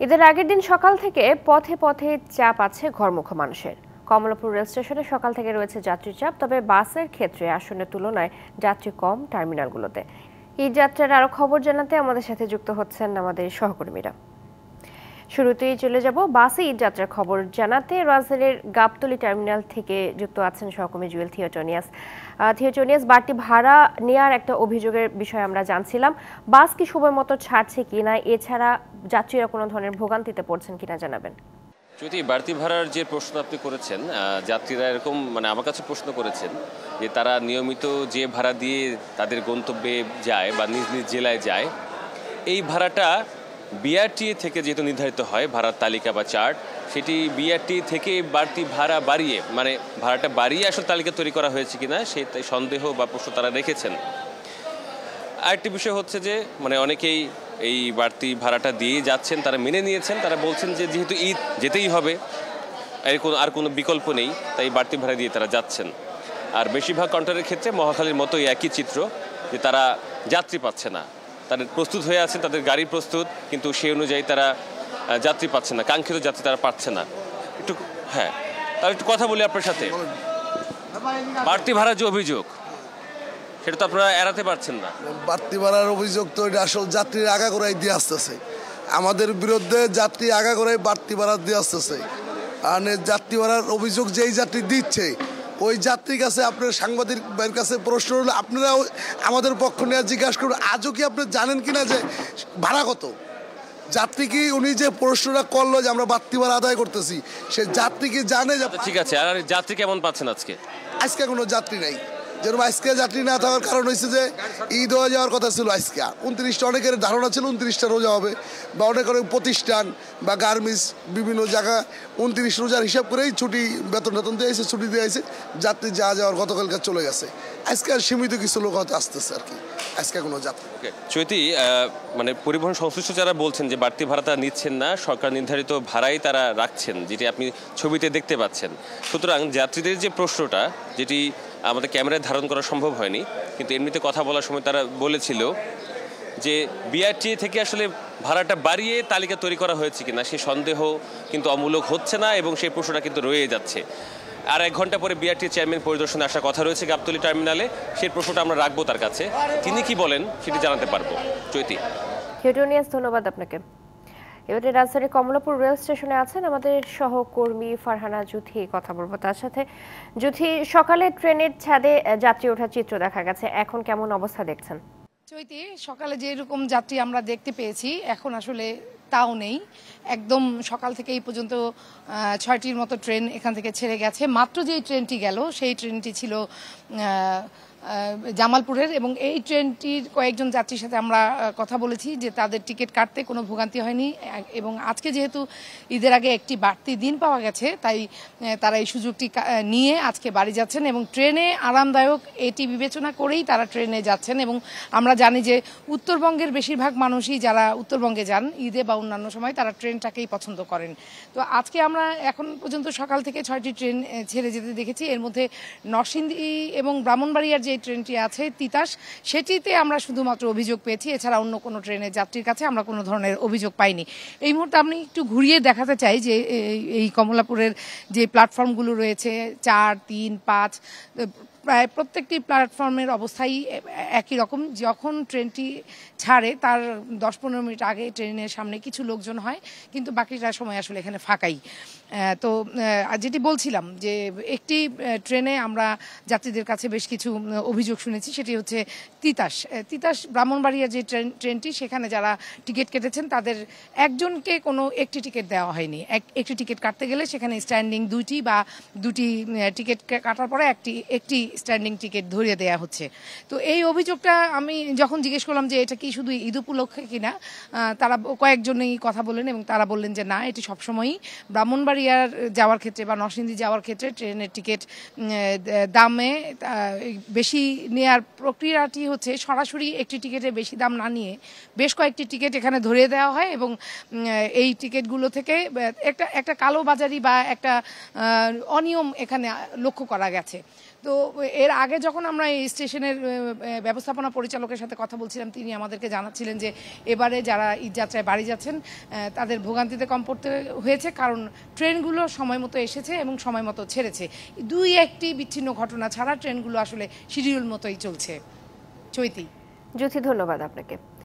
ঈদের আগের দিন সকাল থেকে পথে পথে চাপ আছে ঘরমুখো মানুষের। কমলাপুর রেল স্টেশনে সকাল থেকে রয়েছে যাত্রীর চাপ, তবে বাসের ক্ষেত্রে আসনের তুলনায় যাত্রী কম টার্মিনালগুলোতে। ঈদ যাত্রার আরো খবর জানাতে আমাদের সাথে যুক্ত হচ্ছেন আমাদের সহকর্মীরা। শুরুতেই চলে যাব বাসে ঈদ যাত্রার খবর জানাতে। রাজধানীর গাবতলী টার্মিনাল থেকে যুক্ত আছেন সহকর্মী জুয়েল থিওটোনিয়াস। বাড়তি ভাড়া নেওয়ার একটা অভিযোগের বিষয়ে আমরা জানছিলাম, বাস কি সময় মতো ছাড়ছে কিনা, এছাড়া যাত্রীরা কোনো ধরনের ভোগান্তিতে পড়ছেন কিনা জানাবেন। যদি বাড়তি ভাড়ার যে প্রশ্ন আপনি করেছেন, যাত্রীরা এরকম আমার কাছে প্রশ্ন করেছেন যে তারা নিয়মিত যে ভাড়া দিয়ে তাদের গন্তব্যে যায় বা নিজ নিজ জেলায় যায়, এই ভাড়াটা বিআরটিএ থেকে যেহেতু নির্ধারিত হয় ভাড়ার তালিকা বা চার্ট, সেটি বিআরটিএ থেকে বাড়তি ভাড়া বাড়িয়ে ভাড়াটা বাড়িয়ে আসলে তালিকা তৈরি করা হয়েছে কিনা সেই সন্দেহ বা প্রশ্ন তারা রেখেছেন। আরেকটি বিষয় হচ্ছে যে অনেকেই এই বাড়তি ভাড়াটা দিয়ে যাচ্ছেন, তারা মেনে নিয়েছেন। তারা বলছেন যে যেহেতু ঈদ যেতেই হবে, আর কোনো বিকল্প নেই, তাই বাড়তি ভাড়া দিয়ে তারা যাচ্ছেন। আর বেশিরভাগ কাউন্টারের ক্ষেত্রে মহাখালীর মতোই একই চিত্র, যে তারা যাত্রী পাচ্ছে না। তাদের প্রস্তুত হয়ে আছেন, তাদের গাড়ি প্রস্তুত, কিন্তু সেই অনুযায়ী তারা যাত্রী পাচ্ছে না, কাঙ্ক্ষিত যাত্রী তারা পাচ্ছে না। তাহলে একটু কথা বলি আপনার সাথে। বাড়তি ভাড়ার যে অভিযোগ, সেটা তো আপনারা এড়াতে পারছেন না। বাড়তি ভাড়ার অভিযোগ তো এটা আসলে যাত্রীর আগাগোড়াই দিয়ে আসতেছে, আমাদের বিরুদ্ধে যাত্রী আগাগোড়াই বাড়তি ভাড়া দিয়ে আসতেছে। আর যাত্রী ভাড়ার অভিযোগ যেই যাত্রী দিচ্ছে, ওই যাত্রীর কাছে আপনার সাংবাদিকের কাছে প্রশ্ন হলো, আপনারাও আমাদের পক্ষ নিয়ে জিজ্ঞাসা করুন, আজও কি আপনি জানেন কিনা যে ভাড়া কত? যাত্রী কি উনি যে প্রশ্নটা করলো যে আমরা বাড়তি ভাড়া আদায় করতেছি, সে যাত্রী কি জানে? ঠিক আছে, আর যাত্রী কেমন পাচ্ছেন আজকে? আজকে কোনো যাত্রী নাই। যেরকম আজকে যাত্রী না থাকার কারণ হয়েছে যে ঈদ হয়ে যাওয়ার কথা ছিল আজকে 29টা, অনেকের ধারণা ছিল 29টা রোজা হবে, বা অনেক অনেক প্রতিষ্ঠান বা গার্মেন্টস বিভিন্ন জায়গা 29 রোজার হিসাব করেই ছুটি বেতন দিয়ে এসে ছুটি দিয়ে এসে যাত্রী যাওয়ার গতকালকে চলে গেছে। আজকে আর সীমিত কিছু লোক হয়তো আসতেছে আর কি, আজকে কোনো যাত্রী। চৈতি, পরিবহন সংশ্লিষ্ট যারা বলছেন যে বাড়তি ভাড়া তারা নিচ্ছেন না, সরকার নির্ধারিত ভাড়াই তারা রাখছেন, যেটি আপনি ছবিতে দেখতে পাচ্ছেন। সুতরাং যাত্রীদের যে প্রশ্নটা, যেটি আমাদের ক্যামেরায় ধারণ করা সম্ভব হয়নি, কিন্তু এমনিতে কথা বলার সময় তারা বলেছিল যে বিআরটিএ থেকে আসলে ভাড়াটা বাড়িয়ে তালিকা তৈরি করা হয়েছে কিনা সেই সন্দেহ কিন্তু অমূলক হচ্ছে না, এবং সেই প্রশ্নটা কিন্তু রয়ে যাচ্ছে। আর 1 ঘন্টা পরে বিআরটিএ চেয়ারম্যান পরিদর্শনে আসার কথা রয়েছে গাবতলী টার্মিনালে, সেই প্রশ্নটা আমরা রাখবো তার কাছে, তিনি কি বলেন সেটি জানাতে পারবো। চৈতি, ধন্যবাদ আপনাকে। এবারে রাজধানীর কমলাপুর রেল স্টেশনে আছেন আমাদের সহকর্মী ফারহানা জুথি, কথা বলবো তার সাথে। জুথি, সকালে ট্রেনের ছাদে যাত্রী ওঠার চিত্র দেখা গেছে, এখন কেমন অবস্থা দেখছেন? চৈতি, সকালে যেরকম যাত্রী আমরা দেখতে পেয়েছি, এখন আসলে তাও নেই। একদম সকাল থেকে এই পর্যন্ত 6টির মতো ট্রেন এখান থেকে ছেড়ে গেছে। মাত্র যেই ট্রেনটি গেল সেই ট্রেনটি ছিল জামালপুরের, এবং এই ট্রেনটির কয়েকজন যাত্রীর সাথে আমরা কথা বলেছি যে তাদের টিকিট কাটতে কোনো ভোগান্তি হয়নি, এবং আজকে যেহেতু ঈদের আগে একটি বাড়তি দিন পাওয়া গেছে, তাই তারা এই সুযোগটি নিয়ে আজকে বাড়ি যাচ্ছেন, এবং ট্রেনে আরামদায়ক এটি বিবেচনা করেই তারা ট্রেনে যাচ্ছেন। এবং আমরা জানি যে উত্তরবঙ্গের বেশিরভাগ মানুষই যারা উত্তরবঙ্গে যান ঈদে বা অন্যান্য সময়, তারা ট্রেনটাকেই পছন্দ করেন। তো আজকে আমরা এখন পর্যন্ত সকাল থেকে 6টি ট্রেন ছেড়ে যেতে দেখেছি। এর মধ্যে নরসিংদী এবং ব্রাহ্মণবাড়িয়ার যে ট্রেনটি আছে তিতাস, সেটিতে আমরা শুধুমাত্র অভিযোগ পেয়েছি, এছাড়া অন্য কোনো ট্রেনের যাত্রীর কাছে আমরা কোনো ধরনের অভিযোগ পাইনি। এই মুহূর্তে আমি একটু ঘুরিয়ে দেখাতে চাই যে এই কমলাপুরের যে প্ল্যাটফর্মগুলো রয়েছে 4, 3, 5, প্রায় প্রত্যেকটি প্ল্যাটফর্মের অবস্থাই একই রকম। যখন ট্রেনটি ছাড়ে তার 10-15 মিনিট আগে ট্রেনের সামনে কিছু লোকজন হয়, কিন্তু বাকিটা সময় আসলে এখানে ফাঁকাই। তো যেটি বলছিলাম যে একটি ট্রেনে আমরা যাত্রীদের কাছে বেশ কিছু অভিযোগ শুনেছি, সেটি হচ্ছে তিতাস ব্রাহ্মণবাড়িয়ার যে ট্রেনটি, সেখানে যারা টিকিট কেটেছেন তাদের একজনকে কোনো একটি টিকিট দেওয়া হয়নি। একটি টিকিট কাটতে গেলে সেখানে স্ট্যান্ডিং 2টি বা 2টি টিকিট কাটার পরে একটি স্ট্যান্ডিং টিকিট ধরিয়ে দেওয়া হচ্ছে। তো এই অভিযোগটা আমি যখন জিজ্ঞেস করলাম যে এটা কি শুধু ঈদ উপলক্ষে কিনা, তারা কয়েকজনেই কথা বললেন, এবং তারা বললেন যে না, এটি সবসময়ই ব্রাহ্মণবাড়িয়ার যাওয়ার ক্ষেত্রে বা নরসিংদী যাওয়ার ক্ষেত্রে ট্রেনের টিকিট দামে বেশি নেওয়ার প্রক্রিয়াটি হচ্ছে সরাসরি একটি টিকিটে বেশি দাম না নিয়ে বেশ কয়েকটি টিকিট এখানে ধরিয়ে দেওয়া হয়, এবং এই টিকিটগুলো থেকে একটা কালোবাজারি বা একটা অনিয়ম এখানে লক্ষ্য করা গেছে। তো এর আগে যখন আমরা এই স্টেশনের ব্যবস্থাপনা পরিচালকের সাথে কথা বলছিলাম, তিনি আমাদেরকে জানাচ্ছিলেন যে এবারে যারা ঈদ যাত্রায় বাড়ি যাচ্ছেন তাদের ভোগান্তিতে কম পড়তে হয়েছে, কারণ ট্রেনগুলো সময় মতো এসেছে এবং সময় মতো ছেড়েছে। দুই একটি বিচ্ছিন্ন ঘটনা ছাড়া ট্রেনগুলো আসলে শিডিউল মতোই চলছে। চৈতি। জ্যোতি, ধন্যবাদ আপনাকে।